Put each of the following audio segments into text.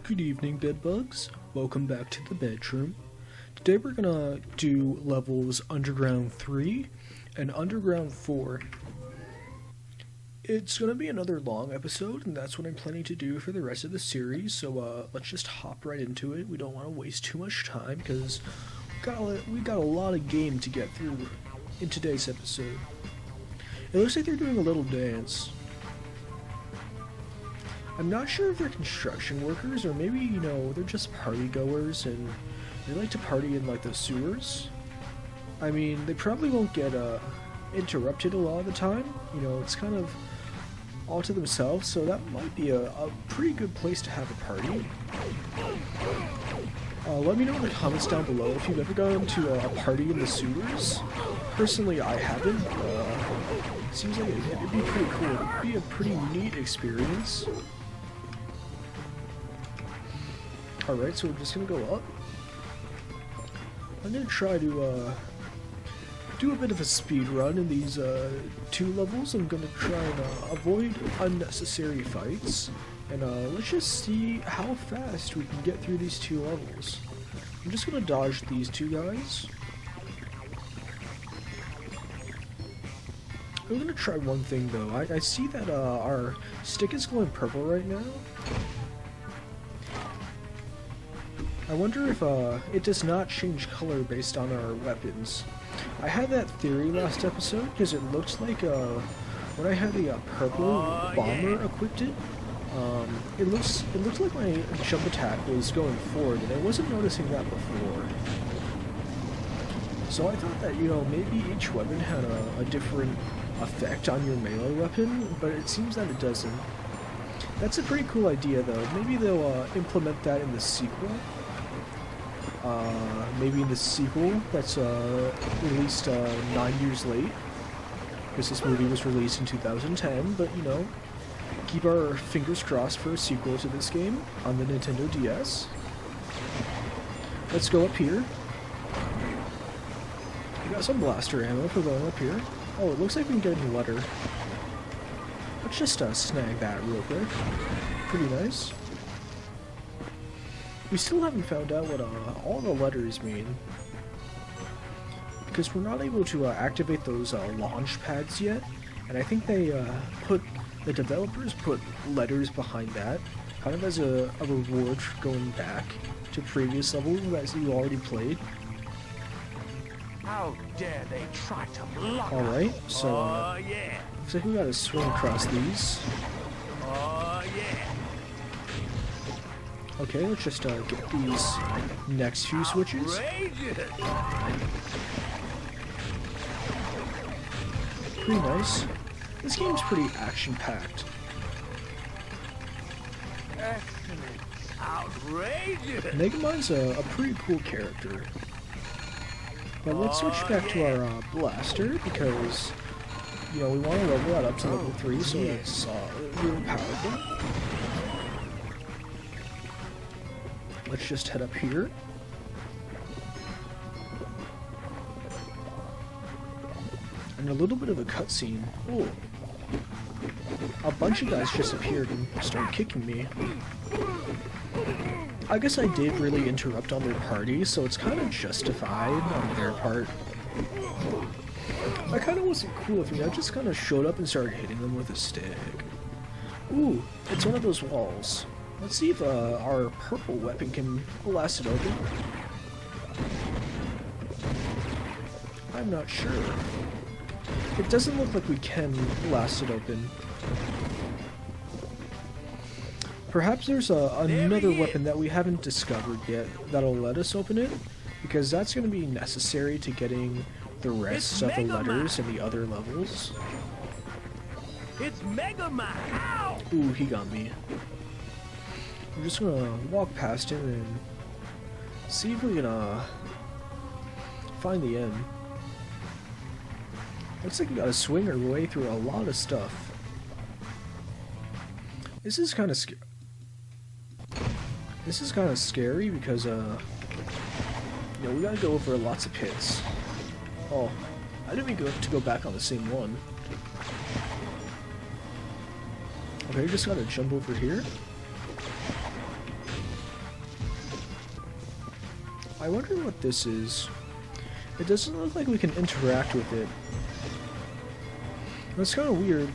Good evening, bedbugs. Welcome back to the bedroom. Today we're gonna do levels Underground 3 and Underground 4. It's gonna be another long episode, and that's what I'm planning to do for the rest of the series, so let's just hop right into it. We don't want to waste too much time, because we got a lot of game to get through in today's episode. It looks like they're doing a little dance. I'm not sure if they're construction workers, or maybe, they're just party goers and they like to party in, like, the sewers. I mean, they probably won't get interrupted a lot of the time. It's kind of all to themselves, so that might be a pretty good place to have a party. Let me know in the comments down below if you've ever gone to a party in the sewers. Personally, I haven't. Seems like it'd be pretty cool. It'd be a pretty neat experience. Alright, so we're just gonna go up. I'm gonna try to do a bit of a speed run in these two levels. I'm gonna try and avoid unnecessary fights, and let's just see how fast we can get through these two levels. I'm just gonna dodge these two guys. I'm gonna try one thing though. I see that our stick is glowing purple right now. I wonder if it does not change color based on our weapons. I had that theory last episode because it looked like when I had the purple bomber equipped it looked like my jump attack was going forward, and I wasn't noticing that before. So I thought that maybe each weapon had a different effect on your melee weapon, but it seems that it doesn't. That's a pretty cool idea though. Maybe they'll implement that in the sequel. Maybe in the sequel that's released 9 years late, because this movie was released in 2010, but keep our fingers crossed for a sequel to this game on the Nintendo DS. Let's go up here. We got some blaster ammo for going up here. Oh, it looks like we can get a letter. Let's just snag that real quick. Pretty nice. We still haven't found out what all the letters mean, because we're not able to activate those launch pads yet, and I think the developers put letters behind that, kind of as a reward for going back to previous levels that you already played. How dare they try to block us? Alright, so looks like we gotta swing across these. Okay, let's just get these next few switches. Pretty nice. This game's pretty action-packed. Megamind's a pretty cool character. But let's switch back to our blaster, because we want to level that up to level 3, so it's really powerful. Let's just head up here. And a little bit of a cutscene. Oh, a bunch of guys just appeared and started kicking me. I guess I did really interrupt on their party, so it's kind of justified on their part. I kind of wasn't cool with me. I just kind of showed up and started hitting them with a stick. Ooh, it's one of those walls. Let's see if our purple weapon can blast it open. I'm not sure. It doesn't look like we can blast it open. Perhaps there's another weapon that we haven't discovered yet that'll let us open it, because that's going to be necessary to getting the rest of the letters in the other levels. It's Megamind! Ow! Ooh, he got me. I'm just gonna walk past him and see if we can find the end. Looks like we gotta swing our way through a lot of stuff. This is kind of scary because we gotta go over lots of pits. Oh, I didn't mean to go back on the same one. Okay, just gotta jump over here. I wonder what this is. It doesn't look like we can interact with it. That's kind of weird.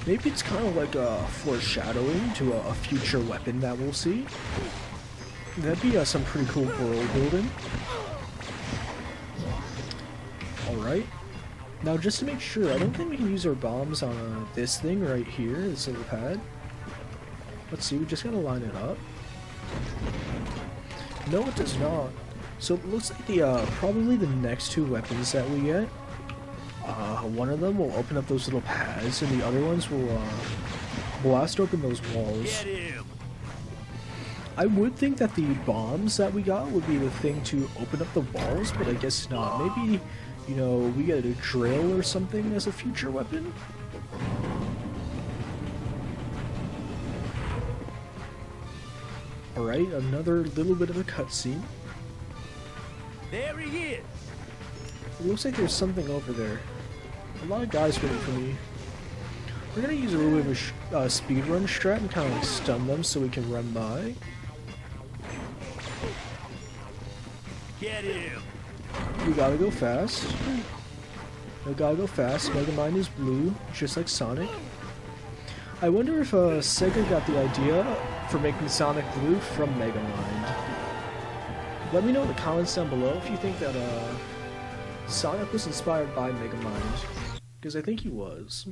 Maybe it's kind of like a foreshadowing to a future weapon that we'll see. That'd be some pretty cool world building. Alright. Now just to make sure, I don't think we can use our bombs on this thing right here, this little pad. Let's see, we just gotta line it up. No, it does not. So it looks like the probably the next two weapons that we get, one of them will open up those little pads, and the other ones will blast open those walls. Get him. I would think that the bombs that we got would be the thing to open up the walls, but I guess not. Maybe, you know, we get a drill or something as a future weapon? Alright, another little bit of a cutscene. There he is. It looks like there's something over there. A lot of guys waiting for me. We're gonna use a little bit of a speedrun strat and kind of like stun them so we can run by. Get him. We gotta go fast. We gotta go fast. Megamind is blue, just like Sonic. I wonder if Sega got the idea for making Sonic blue from Megamind. Let me know in the comments down below if you think that Sonic was inspired by Megamind, because I think he was.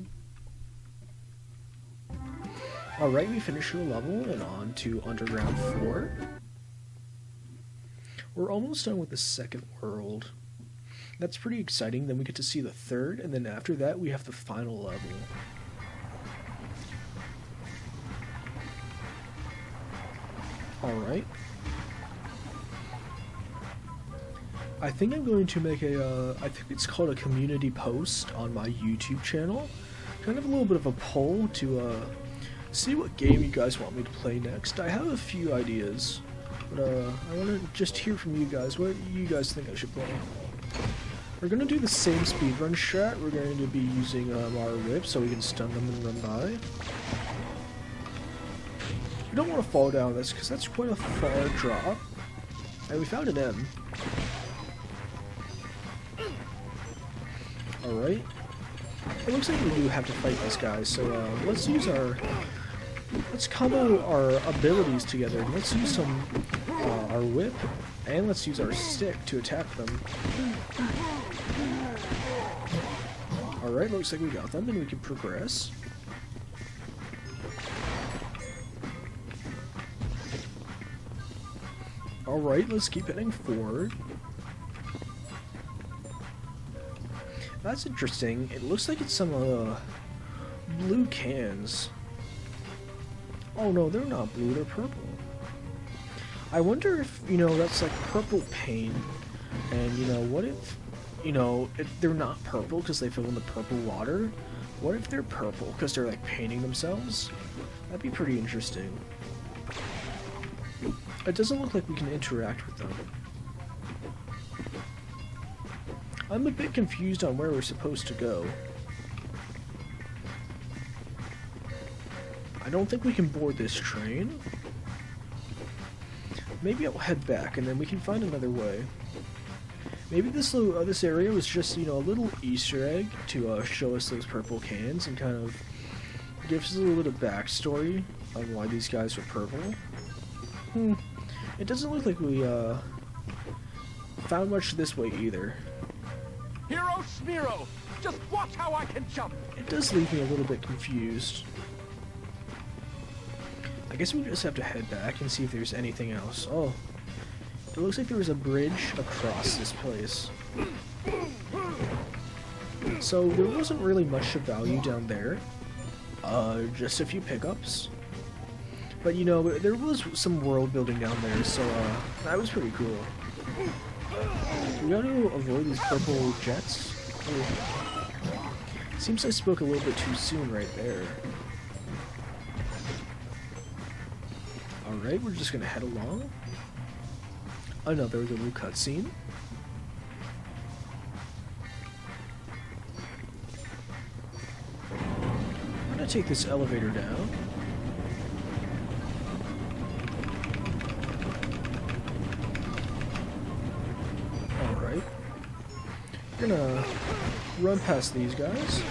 Alright, we finished the level and on to Underground 4. We're almost done with the second world. That's pretty exciting. Then we get to see the third, and then after that we have the final level. Alright. I think I'm going to make I think it's called a community post on my YouTube channel. Kind of a little bit of a poll to see what game you guys want me to play next. I have a few ideas, but I want to just hear from you guys. What you guys think I should play? We're going to do the same speedrun strat. We're going to be using our whip so we can stun them and run by. We don't want to fall down this because that's quite a far drop. And we found an M. Alright. It looks like we do have to fight this guy, so let's use our... Let's combo our abilities together. Let's use some our whip, and let's use our stick to attack them. Alright, looks like we got them, and we can progress. Alright, let's keep heading forward. That's interesting. It looks like it's some blue cans. Oh no, they're not blue, they're purple. I wonder if, you know, that's like purple paint. And, you know, what if, you know, if they're not purple because they fill in the purple water? What if they're purple because they're like painting themselves? That'd be pretty interesting. It doesn't look like we can interact with them. I'm a bit confused on where we're supposed to go. I don't think we can board this train. Maybe I'll head back and then we can find another way. Maybe this area was just, you know, a little Easter egg to show us those purple cans and kind of give us a little bit of backstory on why these guys are purple. It doesn't look like we found much this way either. Hero Smiro, just watch how I can jump. It does leave me a little bit confused. I guess we just have to head back and see if there's anything else. Oh, it looks like there was a bridge across this place. So there wasn't really much of value down there. Just a few pickups. But you know, there was some world building down there, so that was pretty cool. We got to avoid these purple jets. Oh. Seems I spoke a little bit too soon right there. Alright, we're just gonna head along. Another little cutscene. I'm gonna take this elevator down. we're gonna run past these guys.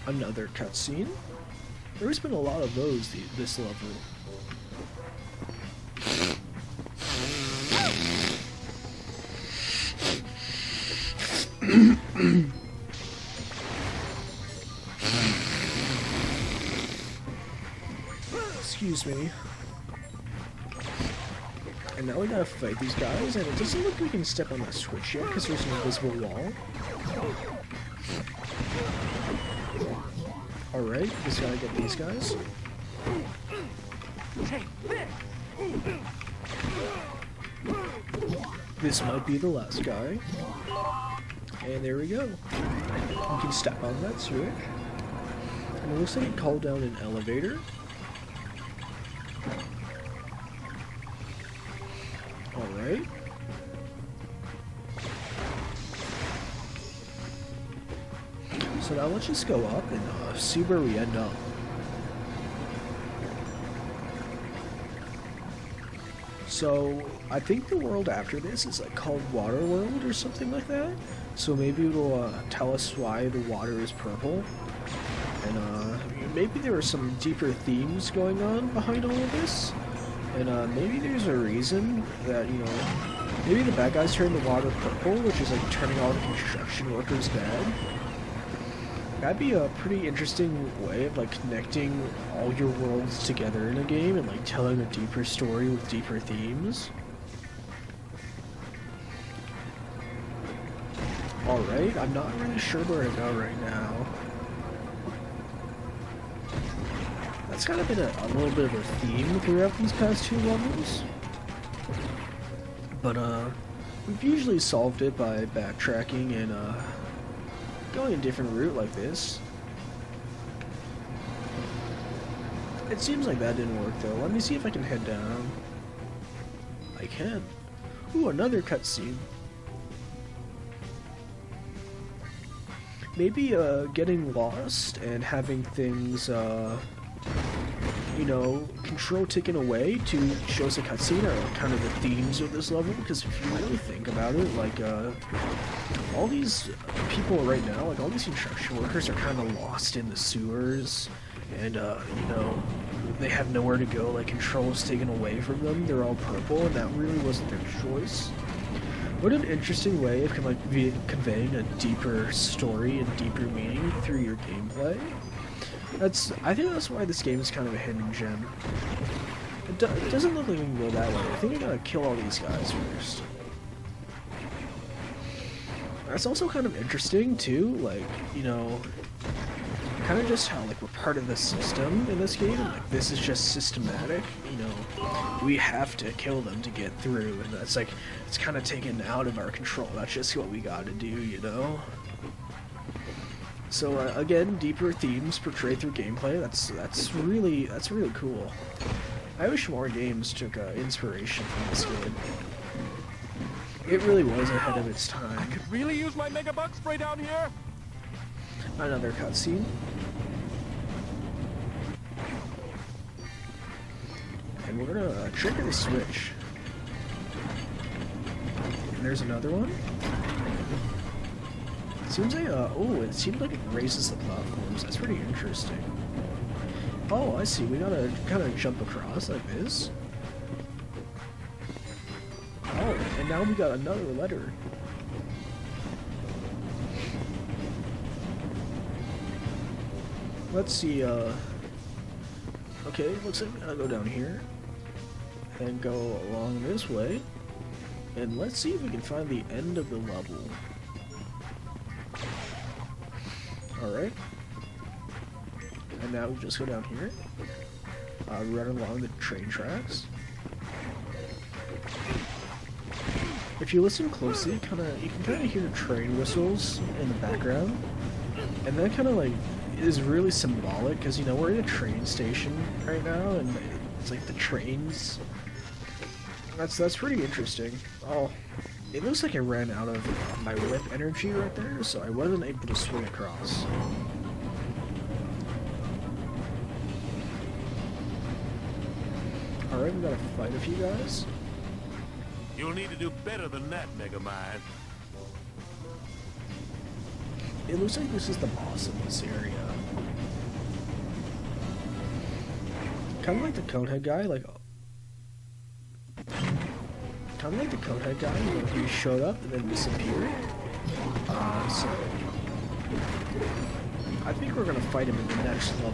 Another cutscene. There's been a lot of those this level. Excuse me. And now we gotta fight these guys, and it doesn't look like we can step on that switch yet because there's an invisible wall. Alright, just gotta get these guys. This might be the last guy. And there we go. You can step on that switch. And it looks like it called down an elevator. Alright. So now let's just go up and see where we end up. So I think the world after this is like called Water World or something like that. So maybe it'll tell us why the water is purple. And maybe there are some deeper themes going on behind all of this. And maybe there's a reason that, you know, maybe the bad guys turn the water purple, which is like turning all the construction workers bad. That'd be a pretty interesting way of like connecting all your worlds together in a game and like telling a deeper story with deeper themes. Alright, I'm not really sure where to go right now. That's kind of been a little bit of a theme throughout these past two levels. But we've usually solved it by backtracking and going a different route like this. It seems like that didn't work though. Let me see if I can head down. I can. Ooh, another cutscene. Maybe getting lost and having things you know, control taken away to show us a cutscene are kind of the themes of this level, because if you really think about it, like, all these people right now, like, all these construction workers are kind of lost in the sewers, and, you know, they have nowhere to go, like, control is taken away from them, they're all purple, and that really wasn't their choice. What an interesting way of, like, conveying a deeper story and deeper meaning through your gameplay. I think that's why this game is kind of a hidden gem. It doesn't look like we can go that way. I think we gotta kill all these guys first. That's also kind of interesting too, like, you know, kind of just how like we're part of the system in this game, and like this is just systematic, you know, we have to kill them to get through, and that's like, it's kind of taken out of our control. That's just what we gotta do, you know? So again, deeper themes portrayed through gameplay. That's really cool. I wish more games took inspiration from this game. It really was ahead of its time. I could really use my mega bug spray down here. Another cutscene. And we're gonna trigger the switch. And there's another one. Seems like, oh, it seems like it raises the platforms. That's pretty interesting. Oh, I see. We gotta kind of jump across like this. Oh, and now we got another letter. Let's see, okay, looks like we gotta go down here. And go along this way. And let's see if we can find the end of the level. Alright. And now we just go down here. Run along the train tracks. If you listen closely, you can kind of hear train whistles in the background. And that kind of like is really symbolic, because you know we're in a train station right now, and it's like the trains. That's pretty interesting. Oh, it looks like I ran out of my whip energy right there, so I wasn't able to swing across. Alright, we gotta fight a few guys. You'll need to do better than that, Megamind. It looks like this is the boss of this area. Kind of like the Conehead guy, kind of like the Conehead guy, where he showed up and then disappeared. So I think we're gonna fight him in the next level.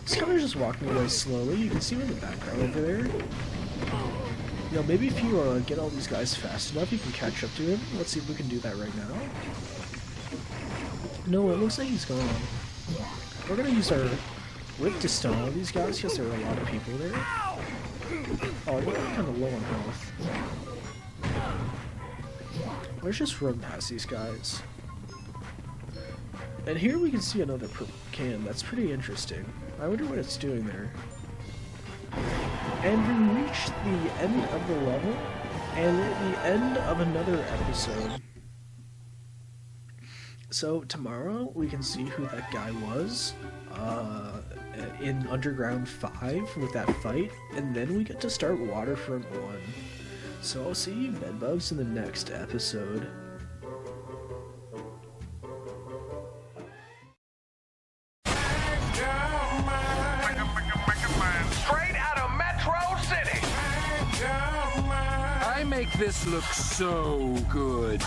He's kind of just walking away slowly. You can see him in the background over there. You know, maybe if you get all these guys fast enough, you can catch up to him. Let's see if we can do that right now. No, it looks like he's gone. We're gonna use our whip to stun all these guys because there are a lot of people there. Oh, we're kind of low on health. Let's just run past these guys. And here we can see another purple can. That's pretty interesting. I wonder what it's doing there. And we reached the end of the level, and we're at the end of another episode. So tomorrow we can see who that guy was in Underground 5 with that fight, and then we get to start Waterfront 1. So I'll see you bedbugs in the next episode. Straight out of Metro City. I make this look so good.